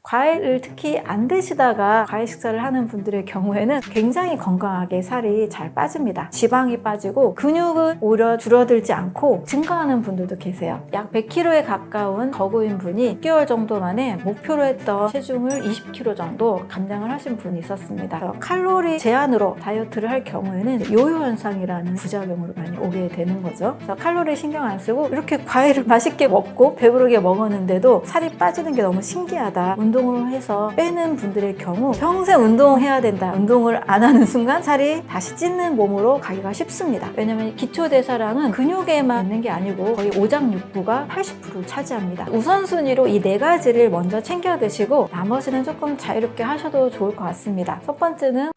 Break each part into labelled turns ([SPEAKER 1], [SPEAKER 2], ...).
[SPEAKER 1] 과일을 특히 안 드시다가 과일 식사를 하는 분들의 경우에는 굉장히 건강하게 살이 잘 빠집니다. 지방이 빠지고 근육은 오히려 줄어들지 않고 증가하는 분들도 계세요. 약 100kg에 가까운 거구인 분이 6개월 정도 만에 목표로 했던 체중을 20kg 정도 감량을 하신 분이 있었습니다. 그래서 칼로리 제한으로 다이어트를 할 경우에는 요요 현상이라는 부작용으로 많이 오게 되는 거죠. 그래서 칼로리 신경 안 쓰고 이렇게 과일을 맛있게 먹고 배부르게 먹었는데도 살이 빠지는 게 너무 신기하다. 운동을 해서 빼는 분들의 경우 평생 운동해야 된다. 운동을 안 하는 순간 살이 다시 찌는 몸으로 가기가 쉽습니다. 왜냐면 기초대사량은 근육에만 있는 게 아니고 거의 오장육부가 80%를 차지합니다. 우선순위로 이 4가지를 먼저 챙겨 드시고 나머지는 조금 자유롭게 하셔도 좋을 것 같습니다. 첫 번째는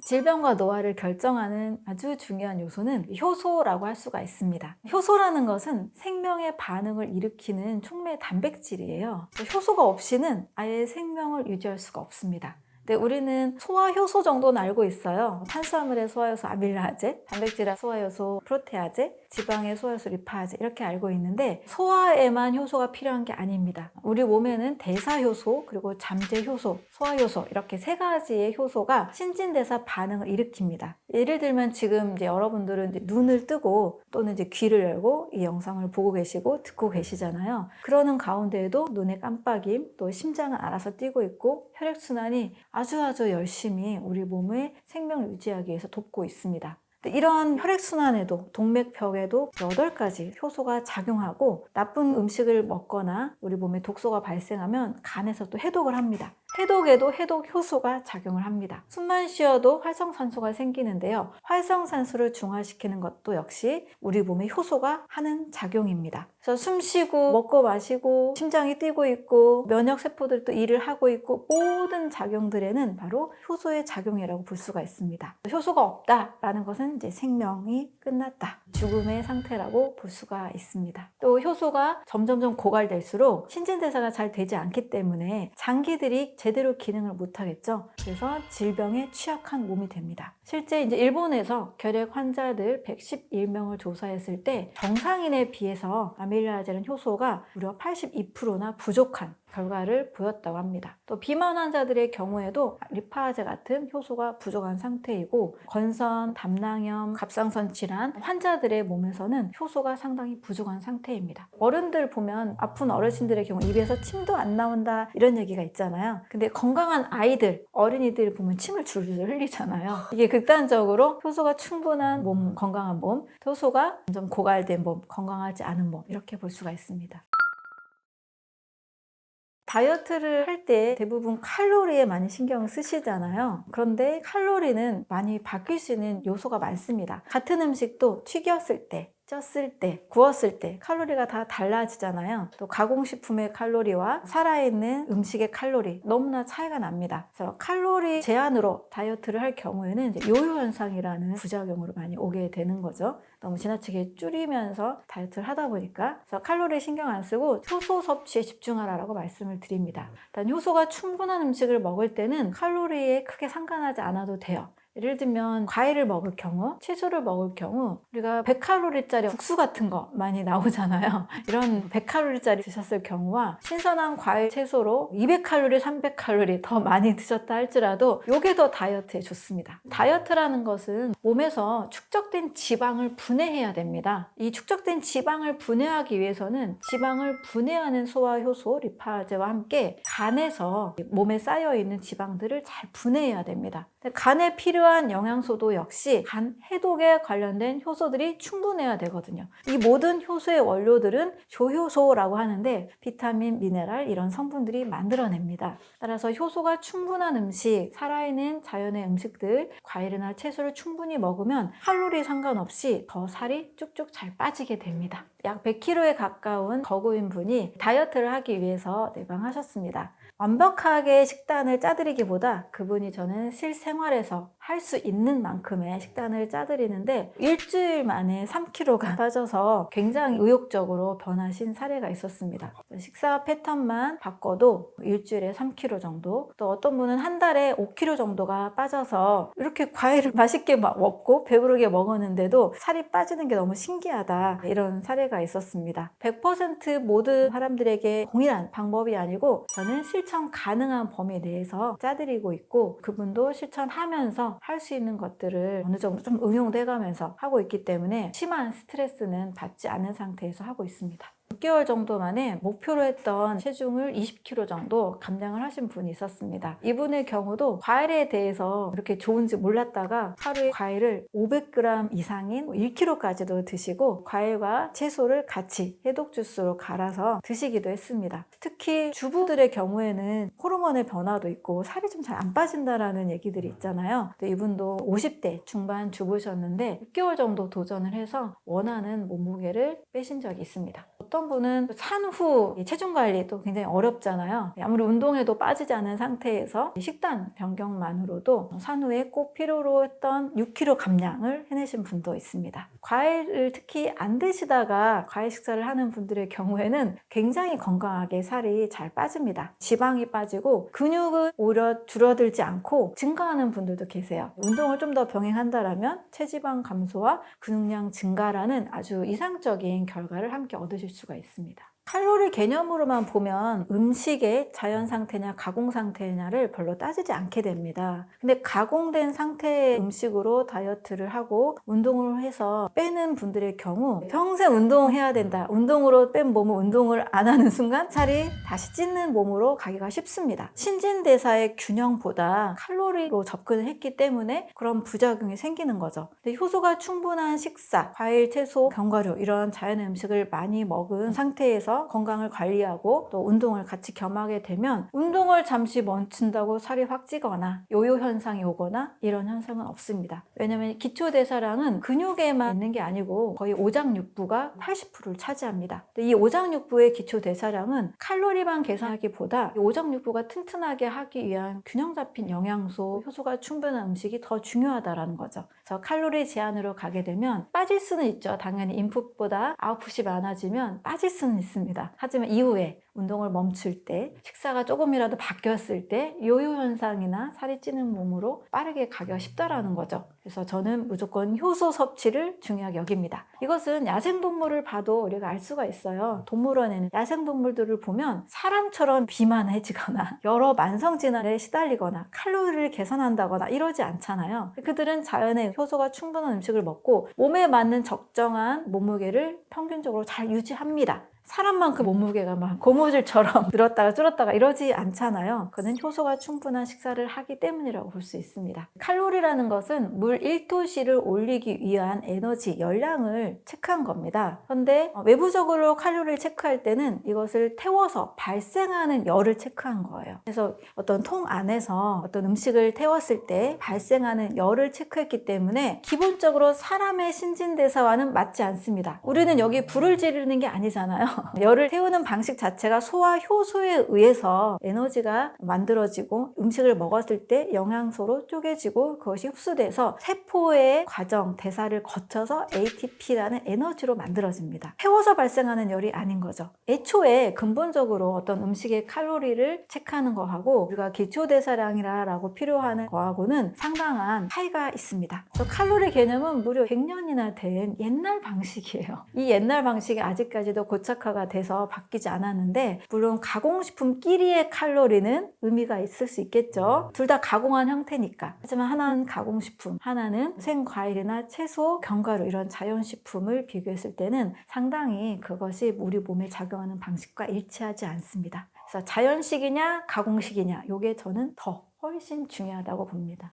[SPEAKER 1] 질병과 노화를 결정하는 아주 중요한 요소는 효소라고 할 수가 있습니다. 효소라는 것은 생명의 반응을 일으키는 촉매 단백질이에요. 효소가 없이는 아예 생명을 유지할 수가 없습니다. 근데 우리는 소화효소 정도는 알고 있어요. 탄수화물의 소화효소 아밀라제, 단백질의 소화효소 프로테아제, 지방의 소화효소 리파제 이렇게 알고 있는데 소화에만 효소가 필요한 게 아닙니다. 우리 몸에는 대사효소, 그리고 잠재효소, 소화효소 이렇게 3가지의 효소가 신진대사 반응을 일으킵니다. 예를 들면 지금 이제 여러분들은 이제 눈을 뜨고 또는 이제 귀를 열고 이 영상을 보고 계시고 듣고 계시잖아요. 그러는 가운데에도 눈의 깜빡임, 또 심장은 알아서 뛰고 있고 혈액순환이 아주 열심히 우리 몸의 생명을 유지하기 위해서 돕고 있습니다. 이런 혈액순환에도 동맥벽에도 8가지 효소가 작용하고 나쁜 음식을 먹거나 우리 몸에 독소가 발생하면 간에서 또 해독을 합니다. 해독에도 해독 효소가 작용을 합니다. 숨만 쉬어도 활성산소가 생기는데요. 활성산소를 중화시키는 것도 역시 우리 몸의 효소가 하는 작용입니다. 그래서 숨 쉬고 먹고 마시고 심장이 뛰고 있고 면역세포들도 일을 하고 있고 모든 작용들에는 바로 효소의 작용이라고 볼 수가 있습니다. 효소가 없다라는 것은 이제 생명이 끝났다. 죽음의 상태라고 볼 수가 있습니다. 또 효소가 점점 고갈될수록 신진대사가 잘 되지 않기 때문에 장기들이 제대로 기능을 못하겠죠. 그래서 질병에 취약한 몸이 됩니다. 실제 이제 일본에서 결핵 환자들 111명을 조사했을 때 정상인에 비해서 아밀라제는 효소가 무려 82%나 부족한 결과를 보였다고 합니다. 또 비만 환자들의 경우에도 리파제 같은 효소가 부족한 상태이고 건선, 담낭염, 갑상선 질환 환자들의 몸에서는 효소가 상당히 부족한 상태입니다. 어른들 보면 아픈 어르신들의 경우 입에서 침도 안 나온다 이런 얘기가 있잖아요. 근데 건강한 아이들, 어린이들 보면 침을 줄줄 흘리잖아요. 이게 극단적으로 효소가 충분한 몸, 건강한 몸, 효소가 좀 고갈된 몸, 건강하지 않은 몸 이렇게 볼 수가 있습니다. 다이어트를 할 때 대부분 칼로리에 많이 신경을 쓰시잖아요. 그런데 칼로리는 많이 바뀔 수 있는 요소가 많습니다. 같은 음식도 튀겼을 때, 쪘을 때, 구웠을 때 칼로리가 다 달라지잖아요. 또 가공식품의 칼로리와 살아있는 음식의 칼로리 너무나 차이가 납니다. 그래서 칼로리 제한으로 다이어트를 할 경우에는 이제 요요 현상이라는 부작용으로 많이 오게 되는 거죠. 너무 지나치게 줄이면서 다이어트를 하다 보니까. 그래서 칼로리 신경 안 쓰고 효소 섭취에 집중하라고 말씀을 드립니다. 일단 효소가 충분한 음식을 먹을 때는 칼로리에 크게 상관하지 않아도 돼요. 예를 들면 과일을 먹을 경우, 채소를 먹을 경우 우리가 100칼로리짜리 국수 같은 거 많이 나오잖아요. 이런 100칼로리짜리 드셨을 경우와 신선한 과일, 채소로 200칼로리, 300칼로리 더 많이 드셨다 할지라도 이게 더 다이어트에 좋습니다. 다이어트라는 것은 몸에서 축적된 지방을 분해해야 됩니다. 이 축적된 지방을 분해하기 위해서는 지방을 분해하는 소화효소, 리파제와 함께 간에서 몸에 쌓여있는 지방들을 잘 분해해야 됩니다. 간에 필요한 영양소도 역시 간 해독에 관련된 효소들이 충분해야 되거든요. 이 모든 효소의 원료들은 조효소라고 하는데 비타민, 미네랄 이런 성분들이 만들어냅니다. 따라서 효소가 충분한 음식, 살아있는 자연의 음식들, 과일이나 채소를 충분히 먹으면 칼로리 상관없이 더 살이 쭉쭉 잘 빠지게 됩니다. 약 100kg에 가까운 거구인 분이 다이어트를 하기 위해서 내방하셨습니다. 완벽하게 식단을 짜드리기보다 그분이 저는 실생활에서 할 수 있는 만큼의 식단을 짜드리는데 일주일 만에 3kg가 빠져서 굉장히 의욕적으로 변하신 사례가 있었습니다. 식사 패턴만 바꿔도 일주일에 3kg 정도, 또 어떤 분은 한 달에 5kg 정도가 빠져서 이렇게 과일을 맛있게 먹고 배부르게 먹었는데도 살이 빠지는 게 너무 신기하다 이런 사례가 차이가 있었습니다. 100% 모든 사람들에게 동일한 방법이 아니고 저는 실천 가능한 범위 내에서 짜드리고 있고 그분도 실천하면서 할 수 있는 것들을 어느 정도 좀 응용돼 가면서 하고 있기 때문에 심한 스트레스는 받지 않은 상태에서 하고 있습니다. 6개월 정도 만에 목표로 했던 체중을 20kg 정도 감량을 하신 분이 있었습니다. 이분의 경우도 과일에 대해서 이렇게 좋은지 몰랐다가 하루에 과일을 500g 이상인 1kg까지도 드시고 과일과 채소를 같이 해독 주스로 갈아서 드시기도 했습니다. 특히 주부들의 경우에는 호르몬의 변화도 있고 살이 좀 잘 안 빠진다라는 얘기들이 있잖아요. 근데 이분도 50대 중반 주부셨는데 6개월 정도 도전을 해서 원하는 몸무게를 빼신 적이 있습니다. 어떤 분은 산후 체중 관리도 굉장히 어렵잖아요. 아무리 운동해도 빠지지 않은 상태에서 식단 변경만으로도 산후에 꼭 필요로 했던 6kg 감량을 해내신 분도 있습니다. 과일을 특히 안 드시다가 과일 식사를 하는 분들의 경우에는 굉장히 건강하게 살이 잘 빠집니다. 지방이 빠지고 근육은 오히려 줄어들지 않고 증가하는 분들도 계세요. 운동을 좀 더 병행한다면 체지방 감소와 근육량 증가라는 아주 이상적인 결과를 함께 얻으실 수가 있습니다. 칼로리 개념으로만 보면 음식의 자연 상태냐 가공 상태냐를 별로 따지지 않게 됩니다. 근데 가공된 상태의 음식으로 다이어트를 하고 운동을 해서 빼는 분들의 경우 평생 운동해야 된다. 운동으로 뺀 몸은 운동을 안 하는 순간 살이 다시 찌는 몸으로 가기가 쉽습니다. 신진대사의 균형보다 칼로리로 접근을 했기 때문에 그런 부작용이 생기는 거죠. 근데 효소가 충분한 식사, 과일, 채소, 견과류 이런 자연 음식을 많이 먹은 상태에서 건강을 관리하고 또 운동을 같이 겸하게 되면 운동을 잠시 멈춘다고 살이 확 찌거나 요요 현상이 오거나 이런 현상은 없습니다. 왜냐하면 기초대사량은 근육에만 있는 게 아니고 거의 오장육부가 80%를 차지합니다. 이 오장육부의 기초대사량은 칼로리만 계산하기보다 오장육부가 튼튼하게 하기 위한 균형 잡힌 영양소, 효소가 충분한 음식이 더 중요하다는 거죠. 그래서 칼로리 제한으로 가게 되면 빠질 수는 있죠. 당연히 인풋보다 아웃풋이 많아지면 빠질 수는 있습니다. 하지만 이후에 운동을 멈출 때 식사가 조금이라도 바뀌었을 때 요요 현상이나 살이 찌는 몸으로 빠르게 가기가 쉽다라는 거죠. 그래서 저는 무조건 효소 섭취를 중요하게 여깁니다. 이것은 야생동물을 봐도 우리가 알 수가 있어요. 동물원에는 야생동물들을 보면 사람처럼 비만해지거나 여러 만성질환에 시달리거나 칼로리를 계산한다거나 이러지 않잖아요. 그들은 자연의 효소가 충분한 음식을 먹고 몸에 맞는 적정한 몸무게를 평균적으로 잘 유지합니다. 사람만큼 몸무게가 막 고무줄처럼 늘었다가 줄었다가 이러지 않잖아요. 그는 효소가 충분한 식사를 하기 때문이라고 볼 수 있습니다. 칼로리라는 것은 물 1도씨를 올리기 위한 에너지, 열량을 체크한 겁니다. 그런데 외부적으로 칼로리를 체크할 때는 이것을 태워서 발생하는 열을 체크한 거예요. 그래서 어떤 통 안에서 어떤 음식을 태웠을 때 발생하는 열을 체크했기 때문에 기본적으로 사람의 신진대사와는 맞지 않습니다. 우리는 여기 불을 지르는 게 아니잖아요. 열을 태우는 방식 자체가 소화 효소에 의해서 에너지가 만들어지고 음식을 먹었을 때 영양소로 쪼개지고 그것이 흡수돼서 세포의 과정, 대사를 거쳐서 ATP라는 에너지로 만들어집니다. 태워서 발생하는 열이 아닌 거죠. 애초에 근본적으로 어떤 음식의 칼로리를 체크하는 거하고 우리가 기초대사량이라고 필요한 거하고는 상당한 차이가 있습니다. 그래서 칼로리 개념은 무려 100년이나 된 옛날 방식이에요. 이 옛날 방식이 아직까지도 고착화가 돼서 바뀌지 않았는데 물론 가공식품끼리의 칼로리는 의미가 있을 수 있겠죠. 둘 다 가공한 형태니까. 하지만 하나는 가공식품, 하나는 생과일이나 채소, 견과류 이런 자연식품을 비교했을 때는 상당히 그것이 우리 몸에 작용하는 방식과 일치하지 않습니다. 그래서 자연식이냐 가공식이냐 이게 저는 더 훨씬 중요하다고 봅니다.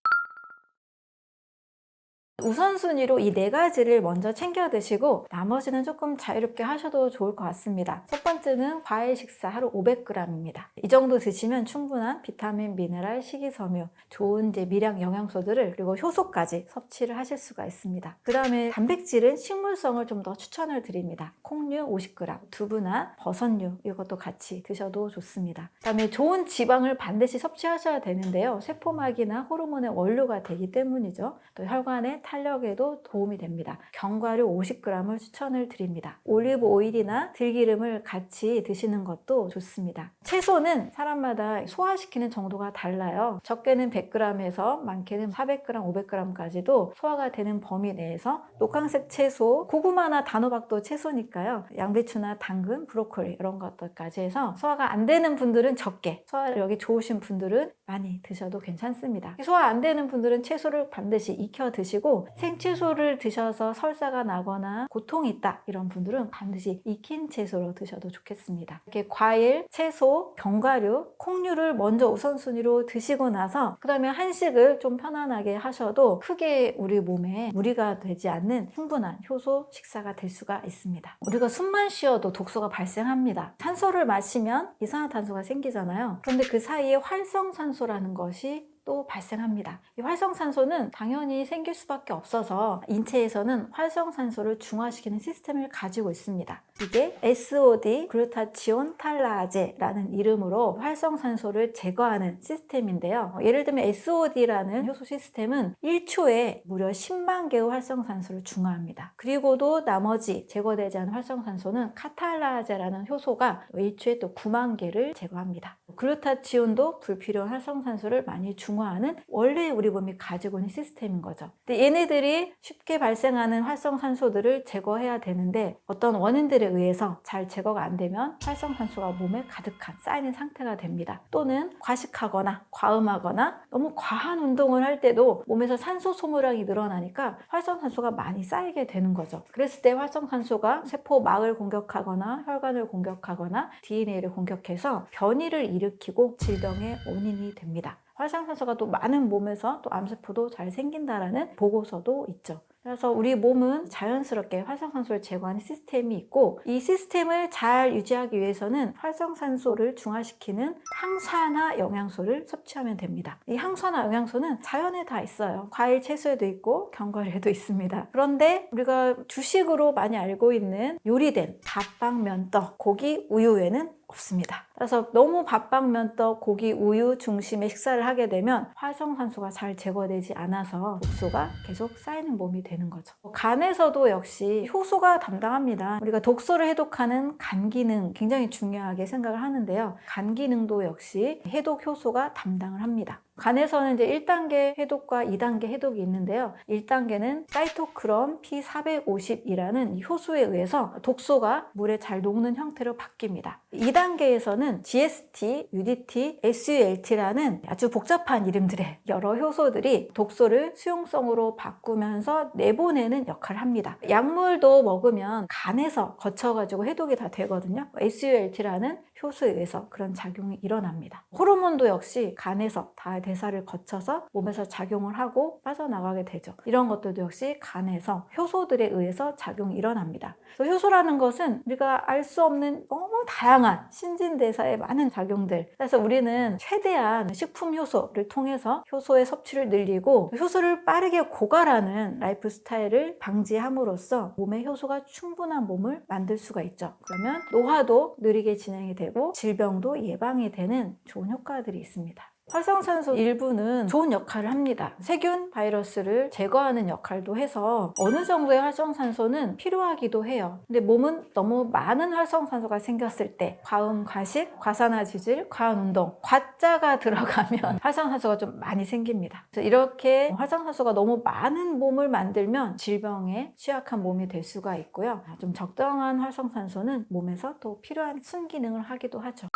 [SPEAKER 1] 우선순위로 이 4가지를 먼저 챙겨 드시고 나머지는 조금 자유롭게 하셔도 좋을 것 같습니다. 첫 번째는 과일 식사 하루 500g입니다. 이 정도 드시면 충분한 비타민, 미네랄, 식이섬유, 좋은 미량 영양소들을 그리고 효소까지 섭취를 하실 수가 있습니다. 그 다음에 단백질은 식물성을 좀 더 추천을 드립니다. 콩류 50g, 두부나 버섯류 이것도 같이 드셔도 좋습니다. 그 다음에 좋은 지방을 반드시 섭취하셔야 되는데요. 세포막이나 호르몬의 원료가 되기 때문이죠. 또 혈관에 탄력에도 도움이 됩니다. 견과류 50g을 추천을 드립니다. 올리브 오일이나 들기름을 같이 드시는 것도 좋습니다. 채소는 사람마다 소화시키는 정도가 달라요. 적게는 100g에서 많게는 400g, 500g까지도 소화가 되는 범위 내에서 녹황색 채소, 고구마나 단호박도 채소니까요. 양배추나 당근, 브로콜리 이런 것들까지 해서 소화가 안 되는 분들은 적게, 소화력이 좋으신 분들은 많이 드셔도 괜찮습니다. 소화 안 되는 분들은 채소를 반드시 익혀 드시고, 생채소를 드셔서 설사가 나거나 고통이 있다 이런 분들은 반드시 익힌 채소로 드셔도 좋겠습니다. 이렇게 과일, 채소, 견과류, 콩류를 먼저 우선순위로 드시고 나서 그 다음에 한식을 좀 편안하게 하셔도 크게 우리 몸에 무리가 되지 않는 충분한 효소 식사가 될 수가 있습니다. 우리가 숨만 쉬어도 독소가 발생합니다. 산소를 마시면 이산화탄소가 생기잖아요. 그런데 그 사이에 활성산소라는 것이 또 발생합니다. 이 활성산소는 당연히 생길 수밖에 없어서 인체에서는 활성산소를 중화시키는 시스템을 가지고 있습니다. 이게 SOD, 글루타치온 탈라아제라는 이름으로 활성산소를 제거하는 시스템인데요. 예를 들면 SOD라는 효소 시스템은 1초에 무려 10만 개의 활성산소를 중화합니다. 그리고도 나머지 제거되지 않은 활성산소는 카탈라아제라는 효소가 1초에 또 9만 개를 제거합니다. 글루타치온도 불필요한 활성산소를 많이 중화하는 원래 우리 몸이 가지고 있는 시스템인 거죠. 근데 얘네들이 쉽게 발생하는 활성산소들을 제거해야 되는데 어떤 원인들에 의해서 잘 제거가 안 되면 활성산소가 몸에 가득한 쌓이는 상태가 됩니다. 또는 과식하거나 과음하거나 너무 과한 운동을 할 때도 몸에서 산소 소모량이 늘어나니까 활성산소가 많이 쌓이게 되는 거죠. 그랬을 때 활성산소가 세포막을 공격하거나 혈관을 공격하거나 DNA를 공격해서 변이를 일으키고 질병의 원인이 됩니다. 활성산소가 또 많은 몸에서 또 암세포도 잘 생긴다라는 보고서도 있죠. 그래서 우리 몸은 자연스럽게 활성산소를 제거하는 시스템이 있고, 이 시스템을 잘 유지하기 위해서는 활성산소를 중화시키는 항산화 영양소를 섭취하면 됩니다. 이 항산화 영양소는 자연에 다 있어요. 과일, 채소에도 있고 견과류에도 있습니다. 그런데 우리가 주식으로 많이 알고 있는 요리된 밥빵, 면떡, 고기, 우유에는 없습니다. 그래서 너무 밥빵, 면떡, 고기, 우유 중심의 식사를 하게 되면 활성산소가 잘 제거되지 않아서 독소가 계속 쌓이는 몸이 되는 거죠. 간에서도 역시 효소가 담당합니다. 우리가 독소를 해독하는 간 기능 굉장히 중요하게 생각을 하는데요. 간 기능도 역시 해독 효소가 담당을 합니다. 간에서는 이제 1단계 해독과 2단계 해독이 있는데요. 1단계는 사이토크롬 P450이라는 이 효소에 의해서 독소가 물에 잘 녹는 형태로 바뀝니다. 2단계에서는 GST, UDT, SULT라는 아주 복잡한 이름들의 여러 효소들이 독소를 수용성으로 바꾸면서 내보내는 역할을 합니다. 약물도 먹으면 간에서 거쳐가지고 해독이 다 되거든요. SULT라는 효소에 의해서 그런 작용이 일어납니다. 호르몬도 역시 간에서 다 대사를 거쳐서 몸에서 작용을 하고 빠져나가게 되죠. 이런 것들도 역시 간에서 효소들에 의해서 작용이 일어납니다. 효소라는 것은 우리가 알 수 없는 너무 다양한 신진대사의 많은 작용들, 그래서 우리는 최대한 식품 효소를 통해서 효소의 섭취를 늘리고 효소를 빠르게 고갈하는 라이프 스타일을 방지함으로써 몸에 효소가 충분한 몸을 만들 수가 있죠. 그러면 노화도 느리게 진행이 되고 질병도 예방이 되는 좋은 효과들이 있습니다. 활성산소 일부는 좋은 역할을 합니다. 세균, 바이러스를 제거하는 역할도 해서 어느 정도의 활성산소는 필요하기도 해요. 근데 몸은 너무 많은 활성산소가 생겼을 때 과음, 과식, 과산화지질, 과한 운동, 과자가 들어가면 활성산소가 좀 많이 생깁니다. 그래서 이렇게 활성산소가 너무 많은 몸을 만들면 질병에 취약한 몸이 될 수가 있고요. 좀 적당한 활성산소는 몸에서 또 필요한 순기능을 하기도 하죠.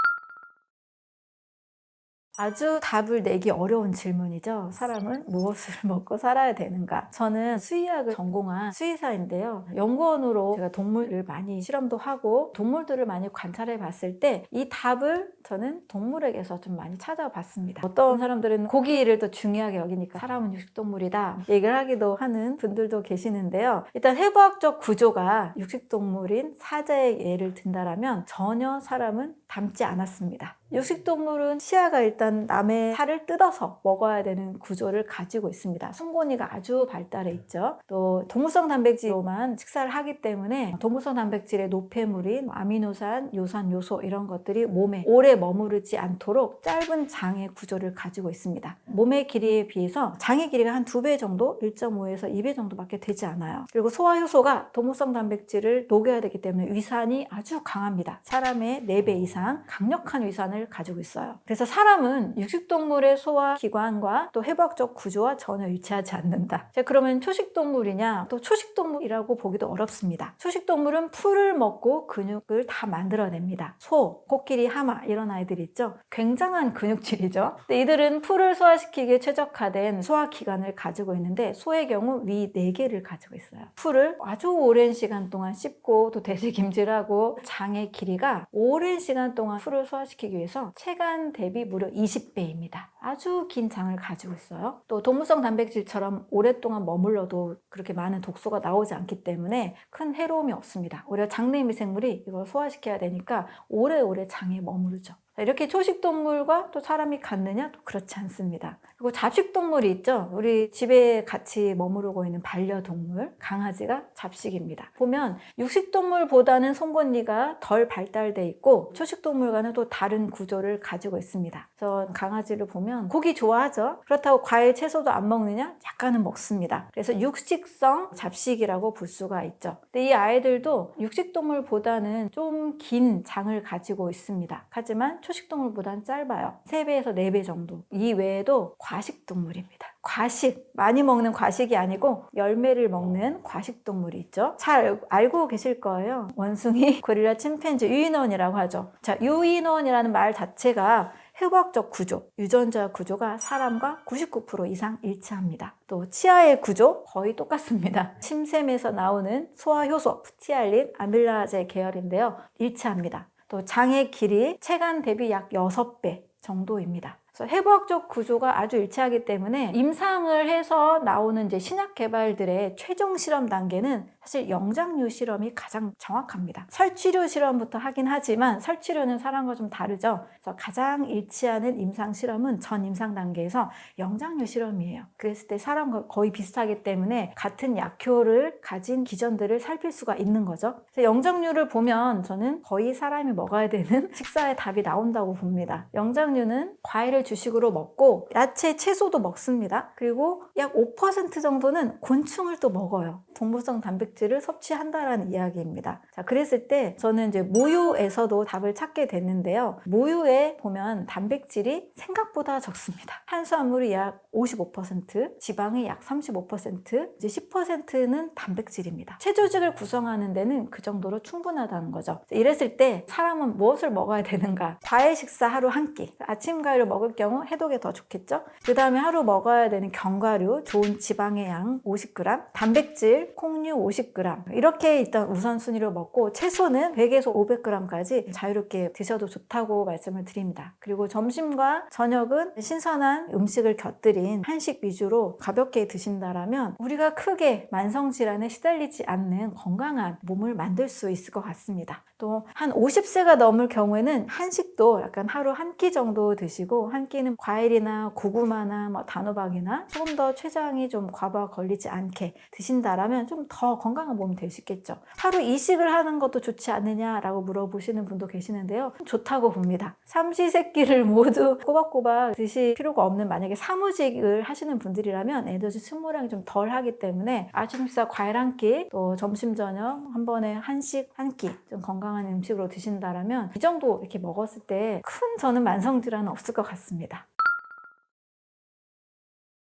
[SPEAKER 1] 아주 답을 내기 어려운 질문이죠. 사람은 무엇을 먹고 살아야 되는가? 저는 수의학을 전공한 수의사인데요. 연구원으로 제가 동물을 많이 실험도 하고 동물들을 많이 관찰해 봤을 때 이 답을 저는 동물에게서 좀 많이 찾아봤습니다. 어떤 사람들은 고기를 더 중요하게 여기니까 사람은 육식동물이다 얘기를 하기도 하는 분들도 계시는데요. 일단 해부학적 구조가 육식동물인 사자의 예를 든다라면 전혀 사람은 닮지 않았습니다. 육식동물은 치아가 일단 남의 살을 뜯어서 먹어야 되는 구조를 가지고 있습니다. 송곳니가 아주 발달해 있죠. 또 동물성 단백질로만 식사를 하기 때문에 동물성 단백질의 노폐물인 아미노산, 요산, 요소 이런 것들이 몸에 오래 머무르지 않도록 짧은 장의 구조를 가지고 있습니다. 몸의 길이에 비해서 장의 길이가 한 2배 정도, 1.5에서 2배 정도밖에 되지 않아요. 그리고 소화효소가 동물성 단백질을 녹여야 되기 때문에 위산이 아주 강합니다. 사람의 4배 이상 강력한 위산을 가지고 있어요. 그래서 사람은 육식동물의 소화기관과 또 해부학적 구조와 전혀 일치하지 않는다. 자, 그러면 초식동물이냐 또 초식동물이라고 보기도 어렵습니다. 초식동물은 풀을 먹고 근육을 다 만들어냅니다. 소, 코끼리, 하마 이런 아이들 있죠. 굉장한 근육질이죠. 근데 이들은 풀을 소화시키기에 최적화된 소화기관을 가지고 있는데 소의 경우 위 4개를 가지고 있어요. 풀을 아주 오랜 시간 동안 씹고 또 대실김질하고 장의 길이가 오랜 시간 동안 풀을 소화시키기 위해서 체간 대비 무려 20배입니다. 아주 긴 장을 가지고 있어요. 또 동물성 단백질처럼 오랫동안 머물러도 그렇게 많은 독소가 나오지 않기 때문에 큰 해로움이 없습니다. 오히려 장내 미생물이 이걸 소화시켜야 되니까 오래오래 장에 머무르죠. 이렇게 초식동물과 또 사람이 같느냐? 또 그렇지 않습니다. 그리고 잡식동물이 있죠. 우리 집에 같이 머무르고 있는 반려동물, 강아지가 잡식입니다. 보면 육식동물보다는 송곳니가 덜 발달돼 있고 초식동물과는 또 다른 구조를 가지고 있습니다. 그래서 강아지를 보면 고기 좋아하죠. 그렇다고 과일, 채소도 안 먹느냐? 약간은 먹습니다. 그래서 육식성 잡식이라고 볼 수가 있죠. 근데 이 아이들도 육식동물보다는 좀 긴 장을 가지고 있습니다. 하지만 초식동물보다는 짧아요. 3배에서 4배 정도. 이 외에도 과식동물입니다. 과식, 많이 먹는 과식이 아니고 열매를 먹는 과식동물이 있죠. 잘 알고 계실 거예요. 원숭이, 고릴라, 침팬지, 유인원이라고 하죠. 자, 유인원이라는 말 자체가 해부학적 구조, 유전자 구조가 사람과 99% 이상 일치합니다. 또 치아의 구조 거의 똑같습니다. 침샘에서 나오는 소화효소, 프티알린, 아밀라제 계열인데요. 일치합니다. 또 장의 길이 체간 대비 약 6배 정도입니다. 그래서 해부학적 구조가 아주 일치하기 때문에 임상을 해서 나오는 이제 신약 개발들의 최종 실험 단계는 사실 영장류 실험이 가장 정확합니다. 설치류 실험부터 하긴 하지만 설치류는 사람과 좀 다르죠. 그래서 가장 일치하는 임상 실험은 전 임상 단계에서 영장류 실험이에요. 그랬을 때 사람과 거의 비슷하기 때문에 같은 약효를 가진 기전들을 살필 수가 있는 거죠. 그래서 영장류를 보면 저는 거의 사람이 먹어야 되는 식사의 답이 나온다고 봅니다. 영장류는 과일을 주식으로 먹고 야채, 채소도 먹습니다. 그리고 약 5% 정도는 곤충을 또 먹어요. 동물성 단백질을 섭취한다라는 이야기입니다. 자, 그랬을 때 저는 이제 모유에서도 답을 찾게 됐는데요. 모유에 보면 단백질이 생각보다 적습니다. 탄수화물이 약 55%, 지방이 약 35%, 이제 10%는 단백질입니다. 체조직을 구성하는 데는 그 정도로 충분하다는 거죠. 이랬을 때 사람은 무엇을 먹어야 되는가? 과일 식사 하루 한 끼. 아침 과일을 먹을 경우 해독에 더 좋겠죠? 그 다음에 하루 먹어야 되는 견과류, 좋은 지방의 양 50g, 단백질, 콩류 50g 이렇게 일단 우선순위로 먹고 채소는 100에서 500g까지 자유롭게 드셔도 좋다고 말씀을 드립니다. 그리고 점심과 저녁은 신선한 음식을 곁들인 한식 위주로 가볍게 드신다라면 우리가 크게 만성질환에 시달리지 않는 건강한 몸을 만들 수 있을 것 같습니다. 또 한 50세가 넘을 경우에는 한식도 약간 하루 한 끼 정도 드시고 한 끼는 과일이나 고구마나 단호박이나 조금 더 췌장이 좀 과부하 걸리지 않게 드신다라면 좀 더 건강한 몸이 될 수 있겠죠. 하루 이식을 하는 것도 좋지 않느냐라고 물어보시는 분도 계시는데요. 좋다고 봅니다. 삼시세끼를 모두 꼬박꼬박 드실 필요가 없는 만약에 사무직을 하시는 분들이라면 에너지 소모량이 좀 덜 하기 때문에 아침 식사 과일 한 끼, 또 점심 저녁 한 번에 한식 한 끼 좀 건강한 음식으로 드신다라면 이 정도 이렇게 먹었을 때 큰 저는 만성질환은 없을 것 같습니다.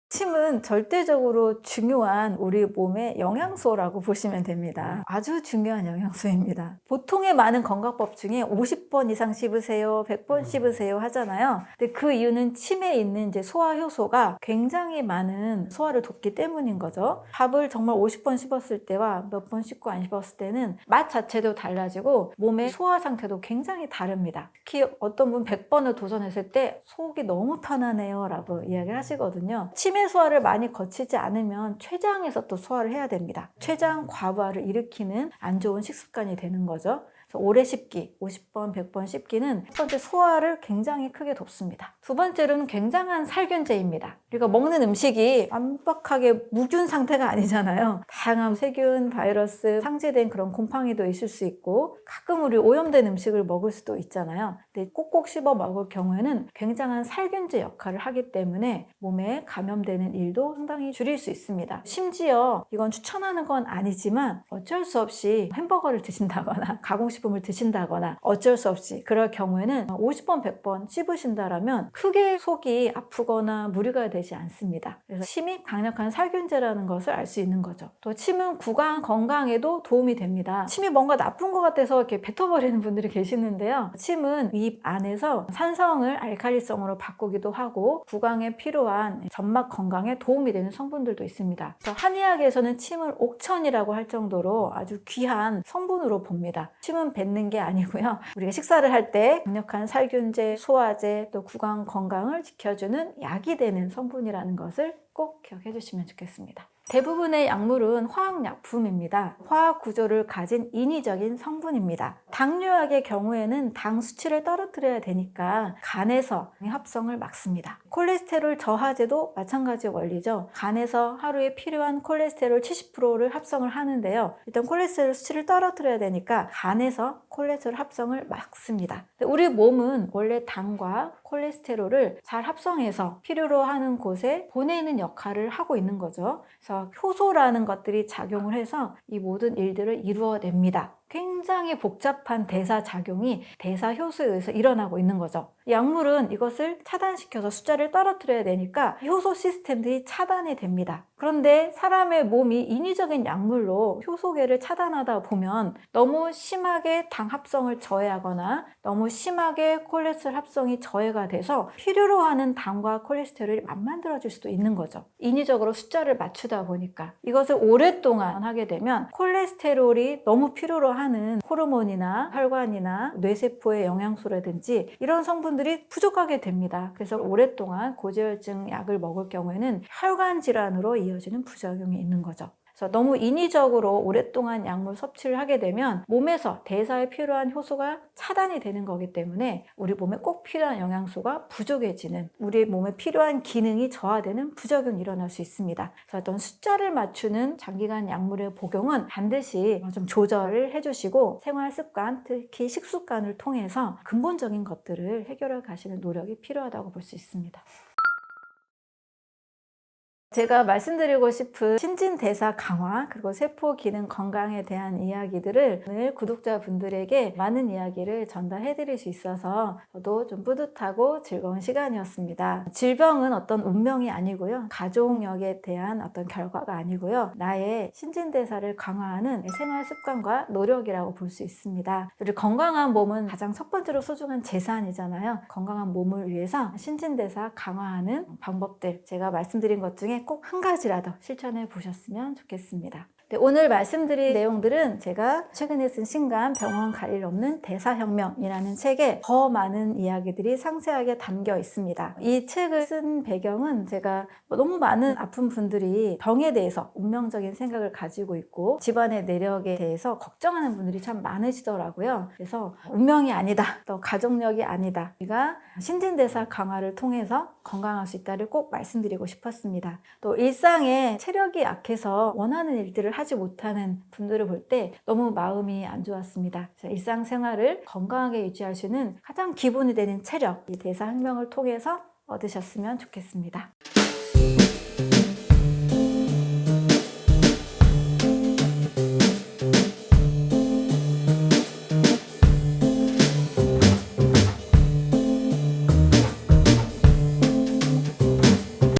[SPEAKER 1] 침은 절대적으로 중요한 우리 몸의 영양소라고 보시면 됩니다. 아주 중요한 영양소입니다. 보통의 많은 건강법 중에 50번 이상 씹으세요, 100번 씹으세요 하잖아요. 근데 그 이유는 침에 있는 이제 소화효소가 굉장히 많은 소화를 돕기 때문인 거죠. 밥을 정말 50번 씹었을 때와 몇 번 씹고 안 씹었을 때는 맛 자체도 달라지고 몸의 소화 상태도 굉장히 다릅니다. 특히 어떤 분 100번을 도전했을 때 속이 너무 편하네요 라고 이야기를 하시거든요. 침의 소화를 많이 거치지 않으면 췌장에서 또 소화를 해야 됩니다. 췌장 과부하를 일으키는 안 좋은 식습관이 되는 거죠. 오래 씹기, 50번, 100번 씹기는 첫 번째 소화를 굉장히 크게 돕습니다. 두 번째로는 굉장한 살균제입니다. 우리가 먹는 음식이 완벽하게 무균 상태가 아니잖아요. 다양한 세균, 바이러스, 상재된 그런 곰팡이도 있을 수 있고 가끔 우리 오염된 음식을 먹을 수도 있잖아요. 근데 꼭꼭 씹어 먹을 경우에는 굉장한 살균제 역할을 하기 때문에 몸에 감염되는 일도 상당히 줄일 수 있습니다. 심지어 이건 추천하는 건 아니지만 어쩔 수 없이 햄버거를 드신다거나 가공식품을 드신다거나 어쩔 수 없이 그럴 경우에는 50번, 100번 씹으신다라면 크게 속이 아프거나 무리가 되지 않습니다. 그래서 침이 강력한 살균제라는 것을 알 수 있는 거죠. 또 침은 구강 건강에도 도움이 됩니다. 침이 뭔가 나쁜 것 같아서 이렇게 뱉어버리는 분들이 계시는데요. 침은 입 안에서 산성을 알칼리성으로 바꾸기도 하고 구강에 필요한 점막 건강에 도움이 되는 성분들도 있습니다. 그래서 한의학에서는 침을 옥천이라고 할 정도로 아주 귀한 성분으로 봅니다. 침은 뱉는 게 아니고요. 우리가 식사를 할 때 강력한 살균제, 소화제, 또 구강 건강을 지켜주는 약이 되는 성분이라는 것을 꼭 기억해 주시면 좋겠습니다. 대부분의 약물은 화학약품입니다. 화학 구조를 가진 인위적인 성분입니다. 당뇨약의 경우에는 당 수치를 떨어뜨려야 되니까 간에서 합성을 막습니다. 콜레스테롤 저하제도 마찬가지 원리죠. 간에서 하루에 필요한 콜레스테롤 70%를 합성을 하는데요. 일단 콜레스테롤 수치를 떨어뜨려야 되니까 간에서 콜레스테롤 합성을 막습니다. 우리 몸은 원래 당과 콜레스테롤을 잘 합성해서 필요로 하는 곳에 보내는 역할을 하고 있는 거죠. 그래서 효소라는 것들이 작용을 해서 이 모든 일들을 이루어냅니다. 굉장히 복잡한 대사작용이 대사효소에 의해서 일어나고 있는 거죠. 약물은 이것을 차단시켜서 숫자를 떨어뜨려야 되니까 효소 시스템들이 차단이 됩니다. 그런데 사람의 몸이 인위적인 약물로 효소계를 차단하다 보면 너무 심하게 당 합성을 저해하거나 너무 심하게 콜레스테롤 합성이 저해가 돼서 필요로 하는 당과 콜레스테롤이 안 만들어질 수도 있는 거죠. 인위적으로 숫자를 맞추다 보니까 이것을 오랫동안 하게 되면 콜레스테롤이 너무 필요로 하는 호르몬이나 혈관이나 뇌세포의 영양소라든지 이런 성분들이 부족하게 됩니다. 그래서 오랫동안 고지혈증 약을 먹을 경우에는 혈관 질환으로 이어지는 부작용이 있는 거죠. 그래서 너무 인위적으로 오랫동안 약물 섭취를 하게 되면 몸에서 대사에 필요한 효소가 차단이 되는 거기 때문에 우리 몸에 꼭 필요한 영양소가 부족해지는, 우리 몸에 필요한 기능이 저하되는 부작용이 일어날 수 있습니다. 그래서 어떤 숫자를 맞추는 장기간 약물의 복용은 반드시 좀 조절을 해주시고 생활 습관, 특히 식습관을 통해서 근본적인 것들을 해결해 가시는 노력이 필요하다고 볼 수 있습니다. 제가 말씀드리고 싶은 신진대사 강화 그리고 세포 기능 건강에 대한 이야기들을 오늘 구독자분들에게 많은 이야기를 전달해 드릴 수 있어서 저도 좀 뿌듯하고 즐거운 시간이었습니다. 질병은 어떤 운명이 아니고요. 가족력에 대한 어떤 결과가 아니고요. 나의 신진대사를 강화하는 생활 습관과 노력이라고 볼 수 있습니다. 우리 건강한 몸은 가장 첫 번째로 소중한 재산이잖아요. 건강한 몸을 위해서 신진대사 강화하는 방법들 제가 말씀드린 것 중에 꼭 한 가지라도 실천해 보셨으면 좋겠습니다. 네, 오늘 말씀드린 내용들은 제가 최근에 쓴 신간 병원 갈 일 없는 대사혁명이라는 책에 더 많은 이야기들이 상세하게 담겨 있습니다. 이 책을 쓴 배경은 제가 너무 많은 아픈 분들이 병에 대해서 운명적인 생각을 가지고 있고 집안의 내력에 대해서 걱정하는 분들이 참 많으시더라고요. 그래서 운명이 아니다, 또 가족력이 아니다, 우리가 신진대사 강화를 통해서 건강할 수 있다를 꼭 말씀드리고 싶었습니다. 또 일상에 체력이 약해서 원하는 일들을 하지 못하는 분들을 볼 때 너무 마음이 안 좋았습니다. 일상생활을 건강하게 유지할 수 있는 가장 기본이 되는 체력, 이 대사혁명을 통해서 얻으셨으면 좋겠습니다.